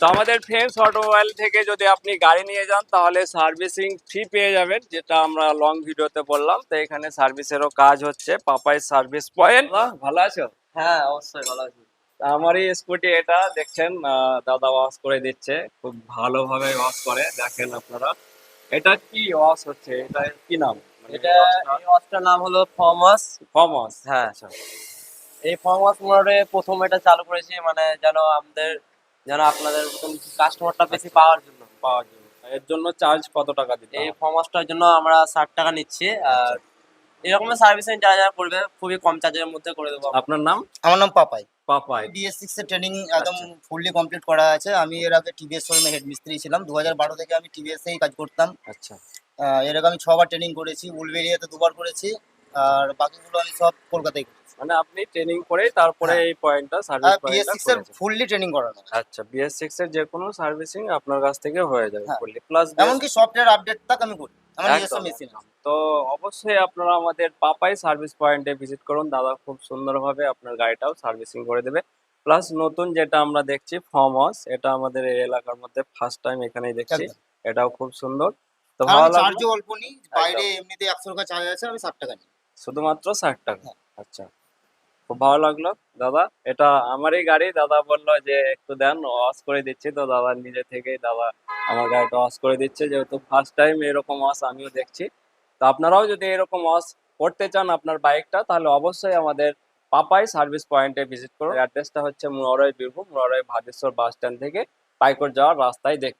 তো আমাদের friends automobile থেকে যদি আপনি গাড়ি নিয়ে যান তাহলে সার্ভিসিং ফ্রি পেয়ে যাবেন, যেটা আমরা লং ভিডিওতে বললাম। তো এখানে সার্ভিসেরও কাজ হচ্ছে, পাপাই সার্ভিস পয়েন্ট। ভালো আছো? হ্যাঁ, অবশ্যই ভালো আছি। তা আমারই স্কুটি এটা দেখছেন, দাদা ওয়াশ করে দিচ্ছে, খুব ভালোভাবে ওয়াশ করে। দেখেন আপনারা, এটা কি ওয়াশ হচ্ছে, এটা কি নাম? মানে এটা এই ওয়াচটার নাম হলো ফর্মাস। Form wash. হ্যাঁ, আচ্ছা এই ফর্মাস মোডে প্রথম এটা চালু করেছি, মানে যেন আপনাদের মতন কাস্টমারটা বেশি পাওয়ার জন্য। পাওয়ার জন্য এর জন্য চার্জ কত টাকা দিতে এই হবে? ফর্মাসটার জন্য আমরা 60 টাকা নিচ্ছি। আর এরকমের সার্ভিসিং যারা যারা করবে খুবই কম চার্জের মধ্যে করে দেবো। আপনার নাম? আমার নাম পাপাই। পাপাই। DS6 এর ট্রেনিং একদম আচ্ছা। ফুললি কমপ্লিট করা আছে। আমি এর আগে টিভিএস শোরুমে হেড মিস্ত্রি ছিলাম। 2012 থেকে আমি টিভিএস এই কাজ করতাম। আচ্ছা, এর আগে আমি 6বার ট্রেনিং করেছি, উলবেরিয়াতে 2বার করেছি, আর বাকিগুলো আমি সব কলকাতায় করেছি। মানে আপনি ট্রেনিং করে তারপরে হ্যাঁ। এই পয়েন্টটা সার্ভিস পয়েন্টটা BS6 এর করেছেন। ফুললি ট্রেনিং করানো। আচ্ছা, BS6 এর যে কোনো সার্ভিসিং আপনার কাছ থেকে হয়ে যাবে হ্যাঁ। ফুললি, প্লাস এমনকি সফটওয়্যার আপডেট তাক আমি করি। আমার নিজস্ব একদম মেশিন একদম। আছে। তো অবশ্যই আপনারা আমাদের পাপাই সার্ভিস পয়েন্টে ভিজিট করুন, দাদা খুব সুন্দরভাবে আপনার গাড়িটাও সার্ভিসিং করে দেবে। প্লাস নতুন যেটা আমরা দেখছি ফর্ম হাউস, এটা আমাদের এই এলাকার মধ্যে ফার্স্ট টাইম এখানেই দেখছি। একদম। এটাও খুব সুন্দর। তো আর ভালো আমি লাগলো। চার্জও অল্প নিই। বাইরে একদম। এমনিতে 100 টাকা চার্জ আছে, আমি 60 টাকা নিই। শুধুমাত্র 60 টাকা? হ্যাঁ। আচ্ছা, খুব ভালো লাগলো দাদা। এটা আমারই গাড়ি, দাদা বললো যে একটু দেন, ওয়াশ করে দিচ্ছি। তো দাদা নিজে থেকেই দাদা আমার গাড়িটা ওয়াশ করে দিচ্ছে, যেহেতু ফার্স্ট টাইম এরকম ওয়াশ আমিও দেখছি। তো আপনারাও যদি এরকম ওয়াশ করতে চান আপনার বাইকটা, তাহলে অবশ্যই আমাদের পাপাই সার্ভিস পয়েন্টে ভিজিট করুন। অ্যাড্রেসটা হচ্ছে মুরারই বীরভূম, মুরারই ভাদেশ্বর বাস স্ট্যান্ড থেকে পাইকর যাওয়ার রাস্তায় দেখতে